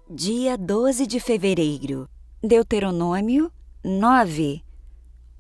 Dia 12 de fevereiro, Deuteronômio 9.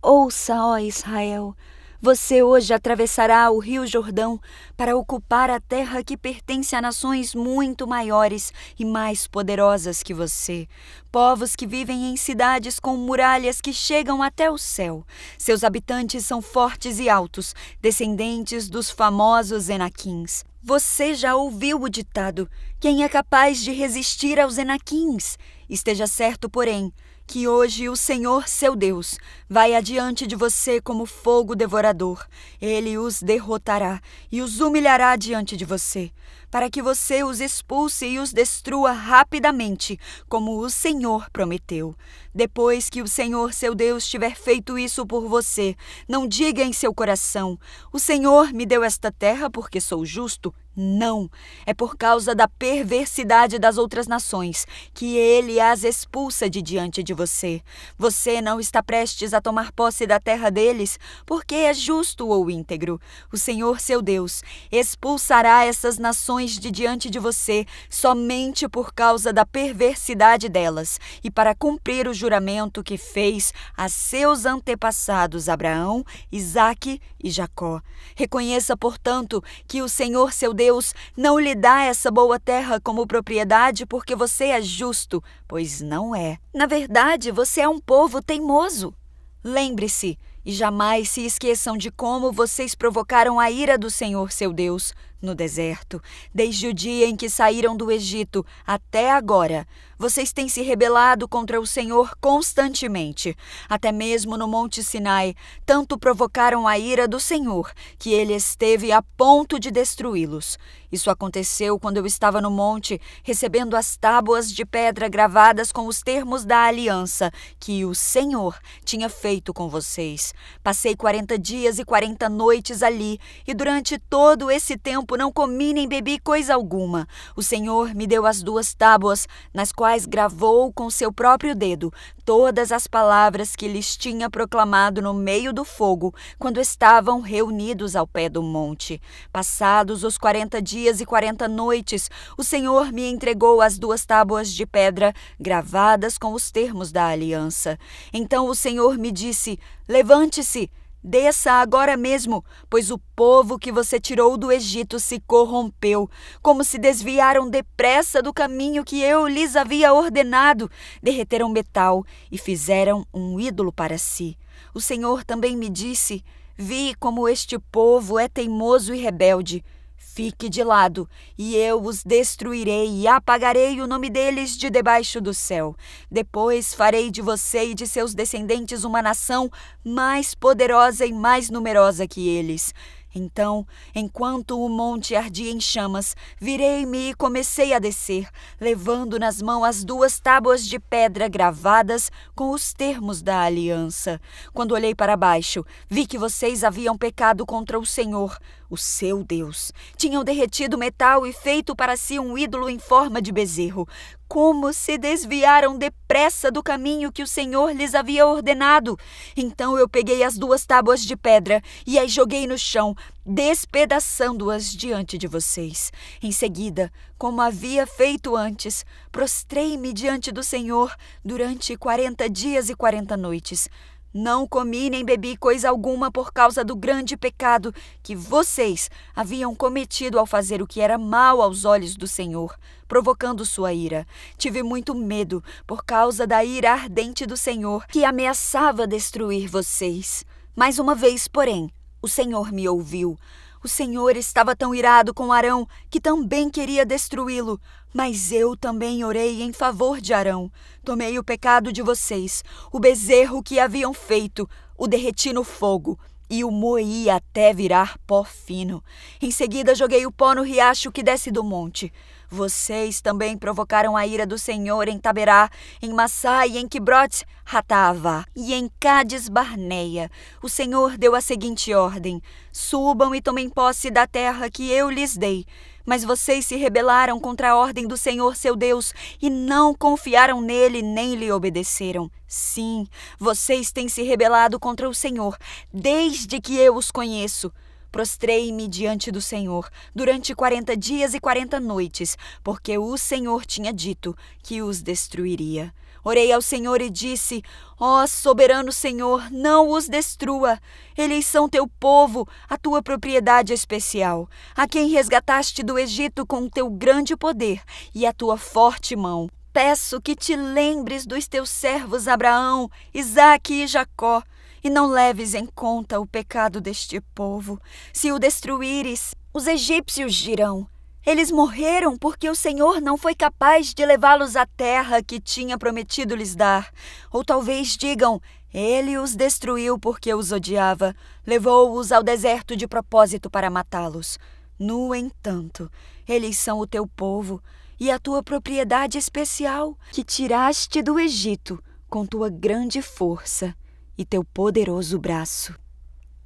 Ouça, ó Israel, você hoje atravessará o rio Jordão para ocupar a terra que pertence a nações muito maiores e mais poderosas que você, povos que vivem em cidades com muralhas que chegam até o céu. Seus habitantes são fortes e altos, descendentes dos famosos Enaquins. Você já ouviu o ditado: quem é capaz de resistir aos Enaquins? Esteja certo, porém, que hoje o Senhor, seu Deus, vai adiante de você como fogo devorador. Ele os derrotará e os humilhará diante de você, para que você os expulse e os destrua rapidamente, como o Senhor prometeu. Depois que o Senhor, seu Deus, tiver feito isso por você, não diga em seu coração: o Senhor me deu esta terra porque sou justo. Não, é por causa da perversidade das outras nações que ele as expulsa de diante de você. Você não está prestes a tomar posse da terra deles porque é justo ou íntegro. O Senhor, seu Deus, expulsará essas nações de diante de você somente por causa da perversidade delas e para cumprir o juramento que fez a seus antepassados Abraão, Isaque e Jacó. Reconheça, portanto, que o Senhor, seu Deus, não lhe dá essa boa terra como propriedade porque você é justo, pois não é. Na verdade, você é um povo teimoso. Lembre-se e jamais se esqueçam de como vocês provocaram a ira do Senhor, seu Deus, no deserto. Desde o dia em que saíram do Egito até agora, vocês têm se rebelado contra o Senhor constantemente. Até mesmo no Monte Sinai, tanto provocaram a ira do Senhor, que ele esteve a ponto de destruí-los. Isso aconteceu quando eu estava no monte, recebendo as tábuas de pedra gravadas com os termos da aliança que o Senhor tinha feito com vocês. Passei 40 dias e 40 noites ali, e durante todo esse tempo não comi nem bebi coisa alguma. O Senhor me deu as 2 tábuas, nas quais gravou com seu próprio dedo todas as palavras que lhes tinha proclamado no meio do fogo, quando estavam reunidos ao pé do monte. Passados os 40 dias e 40 noites, o Senhor me entregou as 2 tábuas de pedra gravadas com os termos da aliança. Então o Senhor me disse: levante-se, desça agora mesmo, pois o povo que você tirou do Egito se corrompeu, como se desviaram depressa do caminho que eu lhes havia ordenado, derreteram metal e fizeram um ídolo para si. O Senhor também me disse: vi como este povo é teimoso e rebelde. Fique de lado, e eu os destruirei e apagarei o nome deles de debaixo do céu. Depois farei de você e de seus descendentes uma nação mais poderosa e mais numerosa que eles. Então, enquanto o monte ardia em chamas, virei-me e comecei a descer, levando nas mãos as 2 tábuas de pedra gravadas com os termos da aliança. Quando olhei para baixo, vi que vocês haviam pecado contra o Senhor, o seu Deus. Tinham derretido metal e feito para si um ídolo em forma de bezerro. Como se desviaram depressa do caminho que o Senhor lhes havia ordenado. Então eu peguei as 2 tábuas de pedra e as joguei no chão, despedaçando-as diante de vocês. Em seguida, como havia feito antes, prostrei-me diante do Senhor durante 40 dias e 40 noites. Não comi nem bebi coisa alguma por causa do grande pecado que vocês haviam cometido ao fazer o que era mal aos olhos do Senhor, provocando sua ira. Tive muito medo por causa da ira ardente do Senhor, que ameaçava destruir vocês. Mais uma vez, porém, o Senhor me ouviu. O Senhor estava tão irado com Arão que também queria destruí-lo, mas eu também orei em favor de Arão. Tomei o pecado de vocês, o bezerro que haviam feito, o derreti no fogo e o moí até virar pó fino. Em seguida joguei o pó no riacho que desce do monte. Vocês também provocaram a ira do Senhor em Taberá, em Massá e em Quibrote-Hataavá e em Cades-Barneia. O Senhor deu a seguinte ordem: subam e tomem posse da terra que eu lhes dei. Mas vocês se rebelaram contra a ordem do Senhor, seu Deus, e não confiaram nele nem lhe obedeceram. Sim, vocês têm se rebelado contra o Senhor, desde que eu os conheço. Prostrei-me diante do Senhor durante 40 dias e 40 noites, porque o Senhor tinha dito que os destruiria. Orei ao Senhor e disse: ó soberano Senhor, não os destrua. Eles são teu povo, a tua propriedade especial, a quem resgataste do Egito com teu grande poder e a tua forte mão. Peço que te lembres dos teus servos Abraão, Isaque e Jacó, e não leves em conta o pecado deste povo. Se o destruíres, os egípcios dirão: eles morreram porque o Senhor não foi capaz de levá-los à terra que tinha prometido lhes dar. Ou talvez digam: ele os destruiu porque os odiava, levou-os ao deserto de propósito para matá-los. No entanto, eles são o teu povo e a tua propriedade especial, que tiraste do Egito com tua grande força e teu poderoso braço.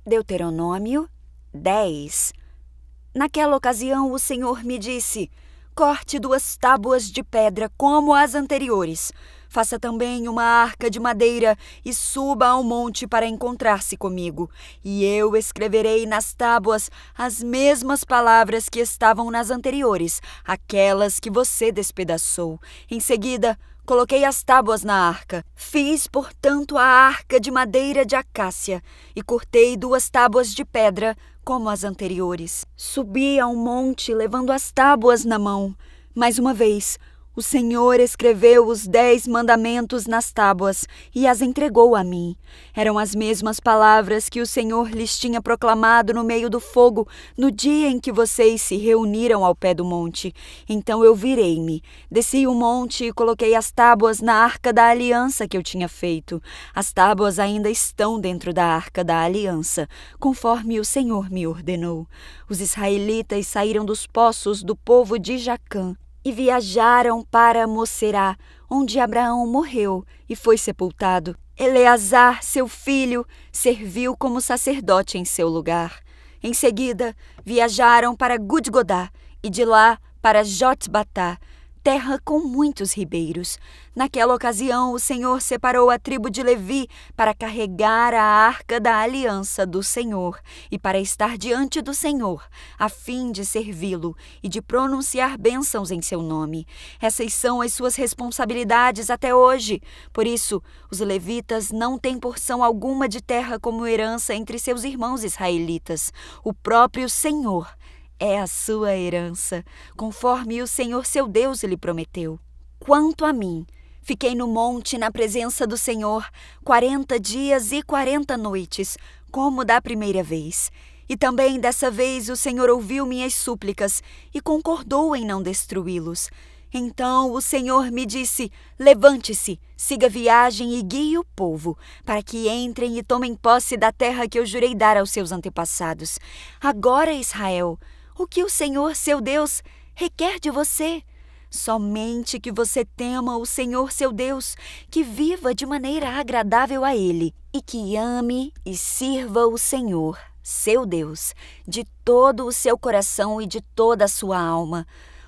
Deuteronômio 10. Naquela ocasião, o Senhor me disse: corte 2 tábuas de pedra como as anteriores. Faça também uma arca de madeira e suba ao monte para encontrar-se comigo. E eu escreverei nas tábuas as mesmas palavras que estavam nas anteriores, aquelas que você despedaçou. Em seguida, coloquei as tábuas na arca. Fiz, portanto, a arca de madeira de acácia e cortei 2 tábuas de pedra como as anteriores. Subi ao monte levando as tábuas na mão. Mais uma vez, o Senhor escreveu os 10 mandamentos nas tábuas e as entregou a mim. Eram as mesmas palavras que o Senhor lhes tinha proclamado no meio do fogo no dia em que vocês se reuniram ao pé do monte. Então eu virei-me, desci o monte e coloquei as tábuas na arca da aliança que eu tinha feito. As tábuas ainda estão dentro da arca da aliança, conforme o Senhor me ordenou. Os israelitas saíram dos poços do povo de Jacã e viajaram para Moserá, onde Abraão morreu e foi sepultado. Eleazar, seu filho, serviu como sacerdote em seu lugar. Em seguida, viajaram para Gudgodá e de lá para Jotbatá, terra com muitos ribeiros. Naquela ocasião, o Senhor separou a tribo de Levi para carregar a arca da aliança do Senhor e para estar diante do Senhor, a fim de servi-lo e de pronunciar bênçãos em seu nome. Essas são as suas responsabilidades até hoje. Por isso, os levitas não têm porção alguma de terra como herança entre seus irmãos israelitas. O próprio Senhor é a sua herança, conforme o Senhor seu Deus lhe prometeu. Quanto a mim, fiquei no monte na presença do Senhor 40 dias e 40 noites, como da primeira vez. E também dessa vez o Senhor ouviu minhas súplicas e concordou em não destruí-los. Então o Senhor me disse: levante-se, siga a viagem e guie o povo, para que entrem e tomem posse da terra que eu jurei dar aos seus antepassados. Agora, Israel, o que o Senhor, seu Deus, requer de você? Somente que você tema o Senhor, seu Deus, que viva de maneira agradável a Ele e que ame e sirva o Senhor, seu Deus, de todo o seu coração e de toda a sua alma.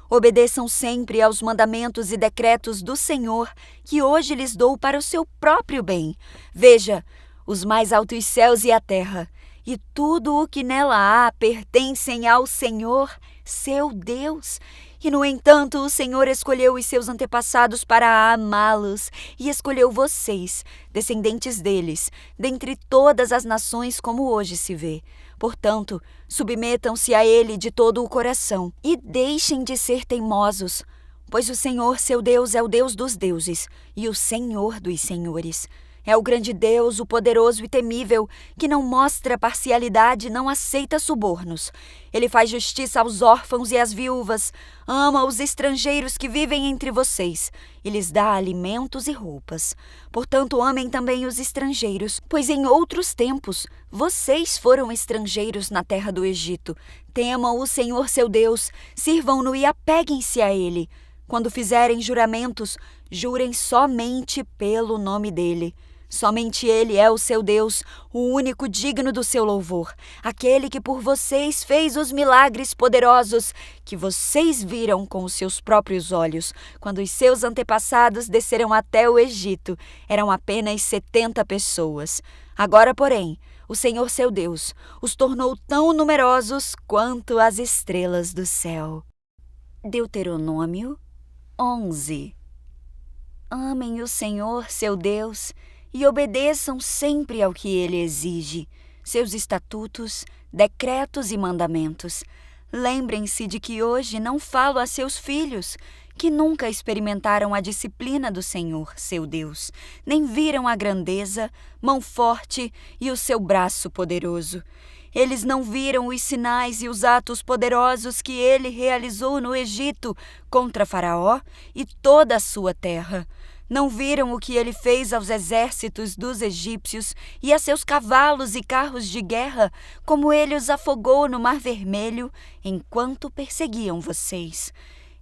Obedeçam sempre aos mandamentos e decretos do Senhor, que hoje lhes dou para o seu próprio bem. Veja, os mais altos céus e a terra, e tudo o que nela há pertencem ao Senhor, seu Deus. E, no entanto, o Senhor escolheu os seus antepassados para amá-los e escolheu vocês, descendentes deles, dentre todas as nações como hoje se vê. Portanto, submetam-se a Ele de todo o coração e deixem de ser teimosos, pois o Senhor, seu Deus, é o Deus dos deuses e o Senhor dos senhores. É o grande Deus, o poderoso e temível, que não mostra parcialidade e não aceita subornos. Ele faz justiça aos órfãos e às viúvas, ama os estrangeiros que vivem entre vocês e lhes dá alimentos e roupas. Portanto, amem também os estrangeiros, pois em outros tempos vocês foram estrangeiros na terra do Egito. Temam o Senhor seu Deus, sirvam-no e apeguem-se a Ele. Quando fizerem juramentos, jurem somente pelo nome dEle. Somente Ele é o seu Deus, o único digno do seu louvor, aquele que por vocês fez os milagres poderosos que vocês viram com os seus próprios olhos, quando os seus antepassados desceram até o Egito. Eram apenas 70 pessoas. Agora, porém, o Senhor seu Deus os tornou tão numerosos quanto as estrelas do céu. Deuteronômio 11. Amem o Senhor seu Deus e obedeçam sempre ao que Ele exige, seus estatutos, decretos e mandamentos. Lembrem-se de que hoje não falo a seus filhos, que nunca experimentaram a disciplina do Senhor, seu Deus, nem viram a grandeza, mão forte e o seu braço poderoso. Eles não viram os sinais e os atos poderosos que ele realizou no Egito contra Faraó e toda a sua terra. Não viram o que ele fez aos exércitos dos egípcios e a seus cavalos e carros de guerra, como ele os afogou no Mar Vermelho enquanto perseguiam vocês.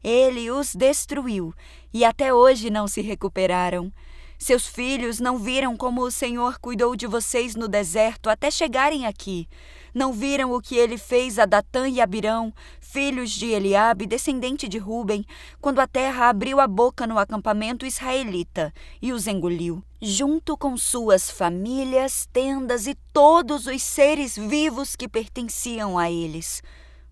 Ele os destruiu e até hoje não se recuperaram. Seus filhos não viram como o Senhor cuidou de vocês no deserto até chegarem aqui. Não viram o que ele fez a Datã e Abirão, filhos de Eliabe, descendente de Ruben, quando a terra abriu a boca no acampamento israelita e os engoliu, junto com suas famílias, tendas e todos os seres vivos que pertenciam a eles.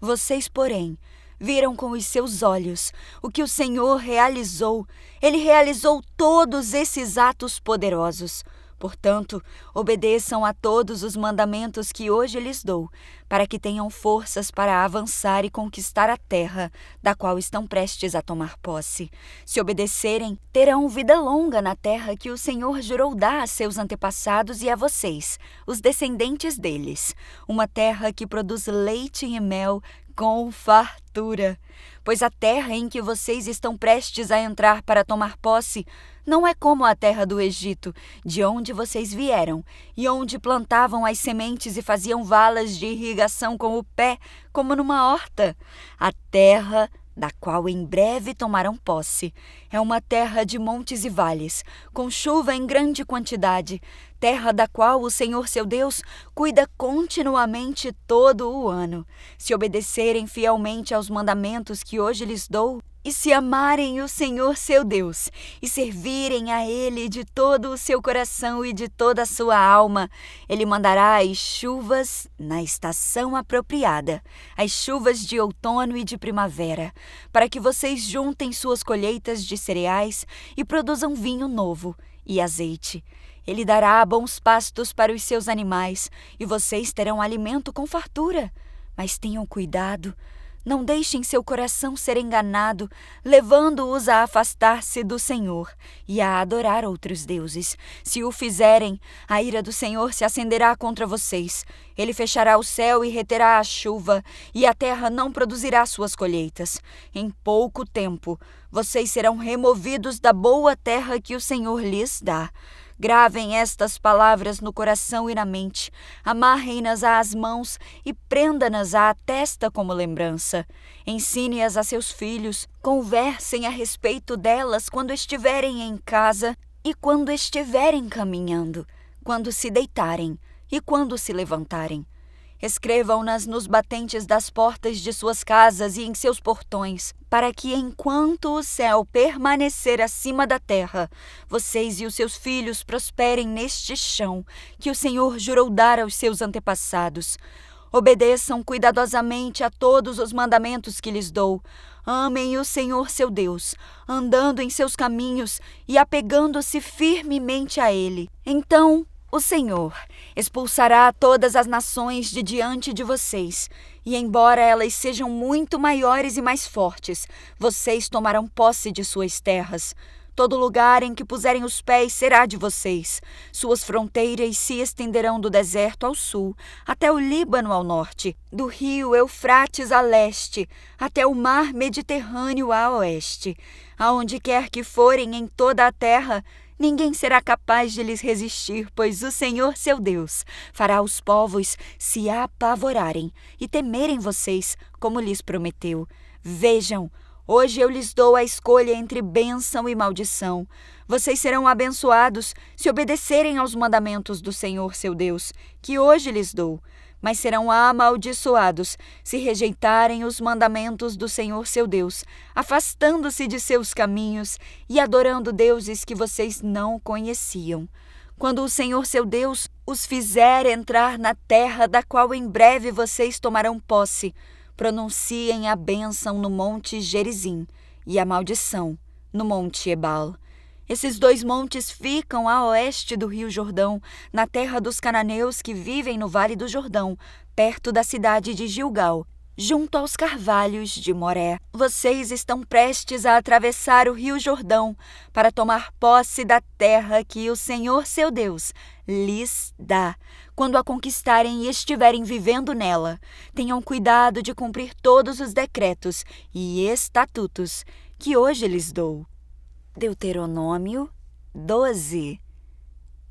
Vocês, porém, viram com os seus olhos o que o Senhor realizou. Ele realizou todos esses atos poderosos. Portanto, obedeçam a todos os mandamentos que hoje lhes dou, para que tenham forças para avançar e conquistar a terra, da qual estão prestes a tomar posse. Se obedecerem, terão vida longa na terra que o Senhor jurou dar a seus antepassados e a vocês, os descendentes deles, uma terra que produz leite e mel com fartura. Pois a terra em que vocês estão prestes a entrar para tomar posse não é como a terra do Egito, de onde vocês vieram, e onde plantavam as sementes e faziam valas de irrigação com o pé, como numa horta. A terra da qual em breve tomarão posse é uma terra de montes e vales, com chuva em grande quantidade, terra da qual o Senhor seu Deus cuida continuamente todo o ano. Se obedecerem fielmente aos mandamentos que hoje lhes dou, e se amarem o Senhor seu Deus, e servirem a Ele de todo o seu coração e de toda a sua alma, Ele mandará as chuvas na estação apropriada, as chuvas de outono e de primavera, para que vocês juntem suas colheitas de cereais e produzam vinho novo e azeite. Ele dará bons pastos para os seus animais, e vocês terão alimento com fartura. Mas tenham cuidado. Não deixem seu coração ser enganado, levando-os a afastar-se do Senhor e a adorar outros deuses. Se o fizerem, a ira do Senhor se acenderá contra vocês. Ele fechará o céu e reterá a chuva, e a terra não produzirá suas colheitas. Em pouco tempo, vocês serão removidos da boa terra que o Senhor lhes dá. Gravem estas palavras no coração e na mente, amarrem-nas às mãos e prenda-nas à testa como lembrança. Ensine-as a seus filhos, conversem a respeito delas quando estiverem em casa e quando estiverem caminhando, quando se deitarem e quando se levantarem. Escrevam-nas nos batentes das portas de suas casas e em seus portões, para que, enquanto o céu permanecer acima da terra, vocês e os seus filhos prosperem neste chão que o Senhor jurou dar aos seus antepassados. Obedeçam cuidadosamente a todos os mandamentos que lhes dou. Amem o Senhor seu Deus, andando em seus caminhos e apegando-se firmemente a Ele. Então, o Senhor expulsará todas as nações de diante de vocês, e embora elas sejam muito maiores e mais fortes, vocês tomarão posse de suas terras. Todo lugar em que puserem os pés será de vocês. Suas fronteiras se estenderão do deserto ao sul, até o Líbano ao norte, do rio Eufrates a leste, até o mar Mediterrâneo a oeste. Aonde quer que forem em toda a terra, ninguém será capaz de lhes resistir, pois o Senhor seu Deus fará os povos se apavorarem e temerem vocês, como lhes prometeu. Vejam, hoje eu lhes dou a escolha entre bênção e maldição. Vocês serão abençoados se obedecerem aos mandamentos do Senhor seu Deus, que hoje lhes dou. Mas serão amaldiçoados se rejeitarem os mandamentos do Senhor seu Deus, afastando-se de seus caminhos e adorando deuses que vocês não conheciam. Quando o Senhor seu Deus os fizer entrar na terra da qual em breve vocês tomarão posse, pronunciem a bênção no monte Gerizim e a maldição no monte Ebal. Esses 2 montes ficam a oeste do rio Jordão, na terra dos cananeus que vivem no vale do Jordão, perto da cidade de Gilgal, junto aos carvalhos de Moré. Vocês estão prestes a atravessar o rio Jordão para tomar posse da terra que o Senhor seu Deus lhes dá. Quando a conquistarem e estiverem vivendo nela, tenham cuidado de cumprir todos os decretos e estatutos que hoje lhes dou. Deuteronômio 12.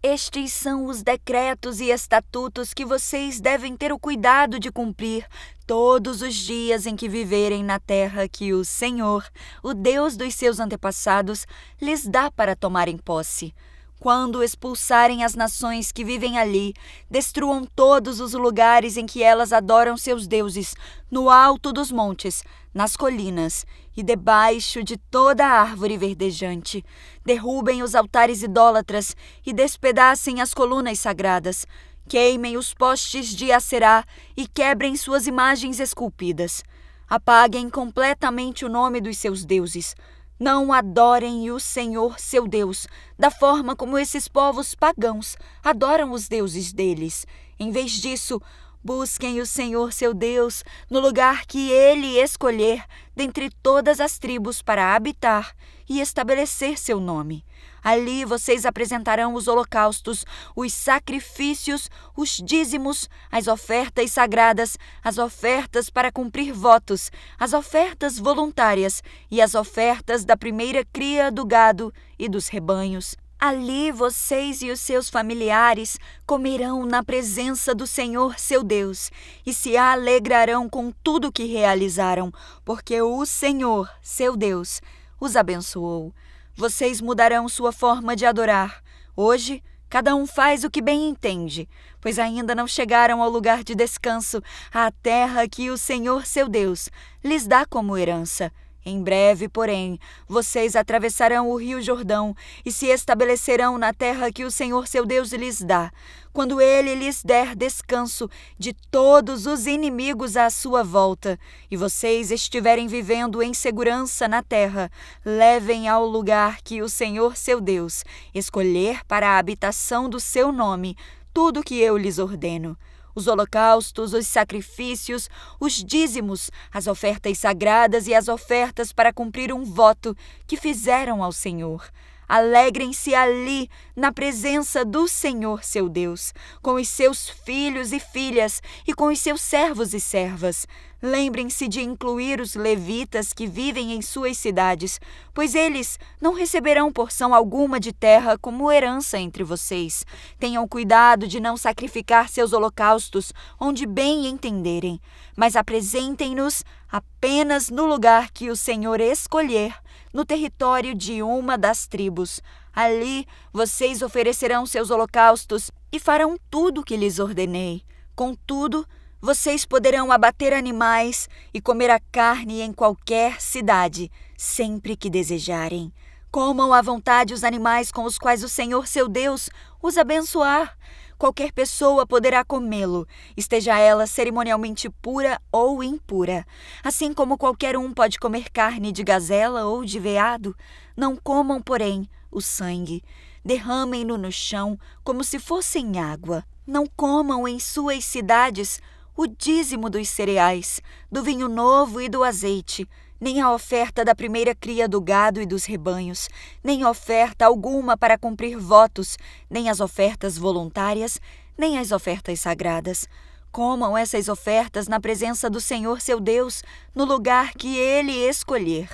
Estes são os decretos e estatutos que vocês devem ter o cuidado de cumprir todos os dias em que viverem na terra que o Senhor, o Deus dos seus antepassados, lhes dá para tomarem posse. Quando expulsarem as nações que vivem ali, destruam todos os lugares em que elas adoram seus deuses, no alto dos montes, nas colinas e debaixo de toda árvore verdejante. Derrubem os altares idólatras e despedacem as colunas sagradas. Queimem os postes de Acerá e quebrem suas imagens esculpidas. Apaguem completamente o nome dos seus deuses. Não adorem o Senhor seu Deus, da forma como esses povos pagãos adoram os deuses deles. Em vez disso, busquem o Senhor seu Deus no lugar que ele escolher dentre todas as tribos para habitar e estabelecer seu nome. Ali vocês apresentarão os holocaustos, os sacrifícios, os dízimos, as ofertas sagradas, as ofertas para cumprir votos, as ofertas voluntárias e as ofertas da primeira cria do gado e dos rebanhos. Ali vocês e os seus familiares comerão na presença do Senhor seu Deus e se alegrarão com tudo que realizaram, porque o Senhor, seu Deus, os abençoou. Vocês mudarão sua forma de adorar. Hoje, cada um faz o que bem entende, pois ainda não chegaram ao lugar de descanso, à terra que o Senhor seu Deus lhes dá como herança. Em breve, porém, vocês atravessarão o rio Jordão e se estabelecerão na terra que o Senhor seu Deus lhes dá, quando ele lhes der descanso de todos os inimigos à sua volta, e vocês estiverem vivendo em segurança na terra, levem ao lugar que o Senhor seu Deus escolher para a habitação do seu nome tudo o que eu lhes ordeno. Os holocaustos, os sacrifícios, os dízimos, as ofertas sagradas e as ofertas para cumprir um voto que fizeram ao Senhor. Alegrem-se ali, na presença do Senhor seu Deus, com os seus filhos e filhas e com os seus servos e servas. Lembrem-se de incluir os levitas que vivem em suas cidades, pois eles não receberão porção alguma de terra como herança entre vocês. Tenham cuidado de não sacrificar seus holocaustos onde bem entenderem, mas apresentem-nos apenas no lugar que o Senhor escolher, no território de uma das tribos. Ali vocês oferecerão seus holocaustos e farão tudo o que lhes ordenei. Contudo, vocês poderão abater animais e comer a carne em qualquer cidade, sempre que desejarem. Comam à vontade os animais com os quais o Senhor seu Deus os abençoar. Qualquer pessoa poderá comê-lo, esteja ela cerimonialmente pura ou impura. Assim como qualquer um pode comer carne de gazela ou de veado, não comam, porém, o sangue. Derramem-no no chão como se fossem água. Não comam em suas cidades o dízimo dos cereais, do vinho novo e do azeite, nem a oferta da primeira cria do gado e dos rebanhos, nem oferta alguma para cumprir votos, nem as ofertas voluntárias, nem as ofertas sagradas. Comam essas ofertas na presença do Senhor seu Deus, no lugar que ele escolher.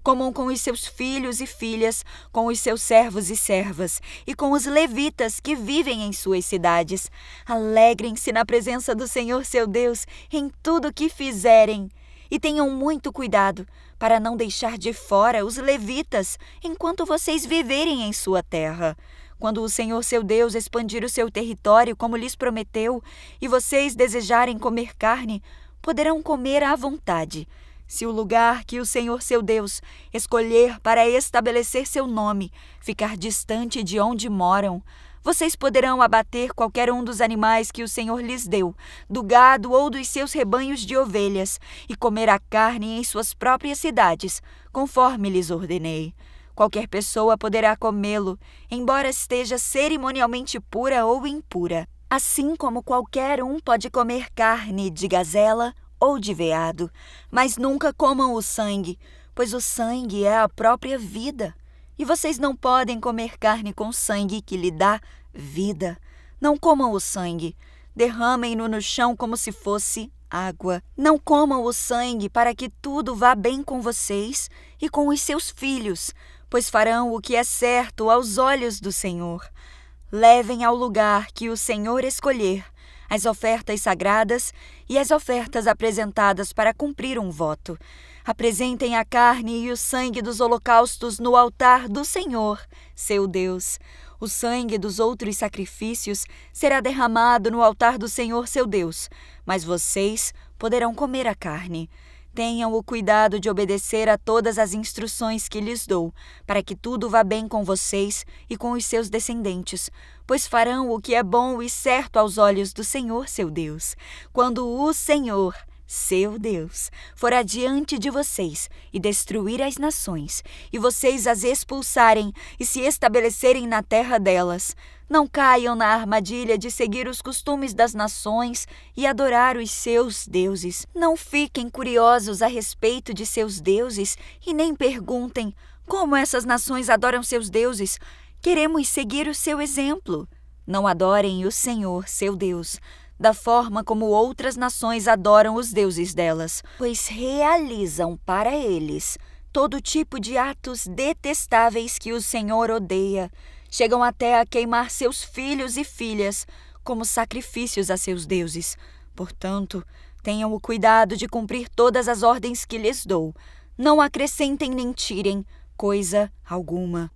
Comam com os seus filhos e filhas, com os seus servos e servas, e com os levitas que vivem em suas cidades. Alegrem-se na presença do Senhor seu Deus em tudo o que fizerem. E tenham muito cuidado para não deixar de fora os levitas enquanto vocês viverem em sua terra. Quando o Senhor seu Deus expandir o seu território como lhes prometeu, e vocês desejarem comer carne, poderão comer à vontade. Se o lugar que o Senhor seu Deus escolher para estabelecer seu nome ficar distante de onde moram, Vocês poderão abater qualquer um dos animais que o Senhor lhes deu, do gado ou dos seus rebanhos de ovelhas, e comer a carne em suas próprias cidades, conforme lhes ordenei. Qualquer pessoa poderá comê-lo, embora esteja cerimonialmente pura ou impura. Assim como qualquer um pode comer carne de gazela ou de veado, mas nunca comam o sangue, pois o sangue é a própria vida. E vocês não podem comer carne com sangue que lhe dá vida. Não comam o sangue, derramem-no no chão como se fosse água. Não comam o sangue para que tudo vá bem com vocês e com os seus filhos, pois farão o que é certo aos olhos do Senhor. Levem ao lugar que o Senhor escolher as ofertas sagradas e as ofertas apresentadas para cumprir um voto. Apresentem a carne e o sangue dos holocaustos no altar do Senhor, seu Deus. O sangue dos outros sacrifícios será derramado no altar do Senhor, seu Deus, mas vocês poderão comer a carne. Tenham o cuidado de obedecer a todas as instruções que lhes dou, para que tudo vá bem com vocês e com os seus descendentes, pois farão o que é bom e certo aos olhos do Senhor, seu Deus. Quando o Senhor, seu Deus, for adiante de vocês e destruir as nações, e vocês as expulsarem e se estabelecerem na terra delas, não caiam na armadilha de seguir os costumes das nações e adorar os seus deuses. Não fiquem curiosos a respeito de seus deuses e nem perguntem como essas nações adoram seus deuses. Queremos seguir o seu exemplo. Não adorem o Senhor, seu Deus, da forma como outras nações adoram os deuses delas, pois realizam para eles todo tipo de atos detestáveis que o Senhor odeia. Chegam até a queimar seus filhos e filhas como sacrifícios a seus deuses. Portanto, tenham o cuidado de cumprir todas as ordens que lhes dou. Não acrescentem nem tirem coisa alguma.